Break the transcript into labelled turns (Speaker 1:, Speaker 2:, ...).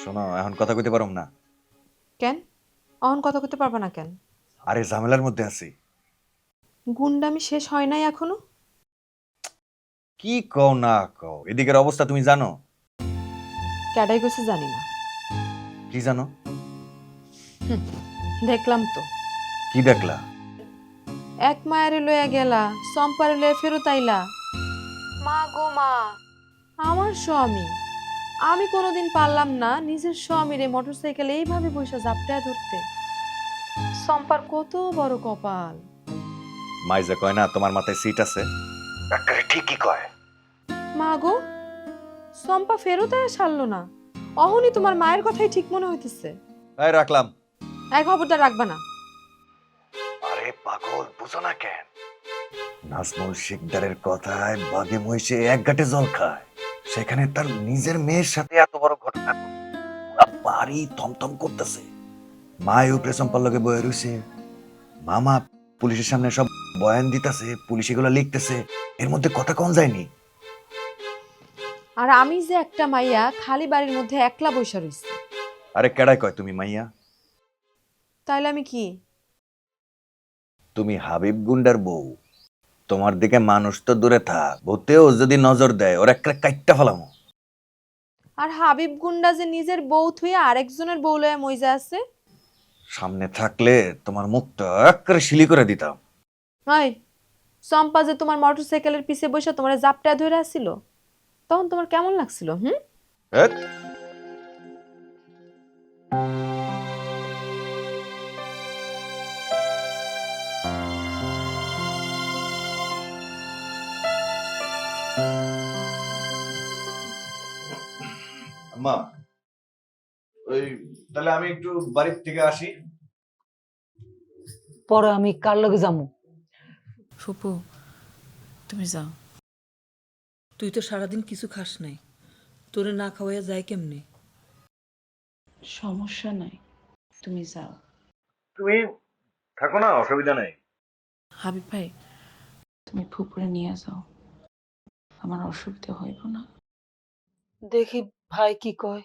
Speaker 1: শোনো, এখন কথা কইতে পারুম না।
Speaker 2: কেন অহন কথা কইতে পারবা না কেন?
Speaker 1: আরে ঝামেলার মধ্যে আছি।
Speaker 2: গুন্ডামি শেষ হয় নাই এখনো?
Speaker 1: কি কও না কও, এদিকের অবস্থা তুমি জানো?
Speaker 2: ক্যাডাই গেছে জানি না।
Speaker 1: কি জানো?
Speaker 2: দেখলাম তো।
Speaker 1: কি দেখলা?
Speaker 2: এক মায়ের লইয়া গেলা, সম্পারে লইয়া ফেরত আইলা। মা গো মা, আমার স্বামী। আমি কোনোদিন পারলাম না নিজের স্বামীরে মোটরসাইকেলে এইভাবে বসে জাপটায় ধরতে। সম্পার কত বড় কপাল।
Speaker 1: মাইজা কয় না তোমার মাথায় সিট আছে? একেবারে ঠিকই কয়।
Speaker 2: মা গো, সম্পা ফেরত আয়া সারলো না। অহনি তোমার মায়ের কথাই ঠিক মনে হইতেছে।
Speaker 1: এই রাখলাম।
Speaker 2: এক খবরদার রাখবা না।
Speaker 1: আরে পাগল, বুঝো না কেন? নাজমুল শিকদারের কথায় বাঘে মহিষে এক ঘাটে জল খায়। সেখানে তার নিজের মেয়ের সাথে এত বড় ঘটনা ঘটে। পুরা বাড়ি থমথম করতেছে। মায় উপরে সম্পার লগে বয়ে রইছে। মামা পুলিশের সামনে সব বয়ান দিতেছে, পুলিশ এগুলো লিখতেছে। এর মধ্যে কথা কম যায়নি।
Speaker 2: আর আমি যে একটা মাইয়া খালি বাড়ির মধ্যে একলা বইসা রইছি।
Speaker 1: আরে কেডাই কয় তুমি মাইয়া?
Speaker 2: তাইলে আমি কি?
Speaker 1: তুমি হাবিব গুন্ডার বউ। তোমার দিকে মানুষ তো দূরে থাক, ভূতেও যদি নজর দেয় ওর একটা কাইট্টা ফেলামো।
Speaker 2: আর হাবিব গুন্ডা যে নিজের বউ থুইয়া আরেকজনের বউ লয়া মইজা আছে।
Speaker 1: সামনে থাকলে তোমার মুখটা একেবারে শিলি করে দিতাম।
Speaker 2: হয় সম্পা যে তোমার মোটরসাইকেলের পিছে বসে তোমার জাপটায় ধরে আসছিল, তখন তোমার কেমন লাগছিল? হুম?
Speaker 1: ধ্যাৎ। আম্মা, ওই তাহলে আমি একটু বাড়ির থেকে আসি।
Speaker 3: পরে আমি কার লগে যামু?
Speaker 4: ফুপু, তুমি যাও। তুই তো সারাদিন কিছু খাস নাই, তোরে না খাওয়াইয়া যায় কেমনে?
Speaker 5: সমস্যা নাই, তুমি যাও।
Speaker 1: তুমি থাকো না, অসুবিধা নেই।
Speaker 4: হাবিব ভাই,
Speaker 5: তুমি ফুপুরে নিয়ে যাও, আমার অসুবিধা হইব না।
Speaker 3: দেখি ভাই কি কয়।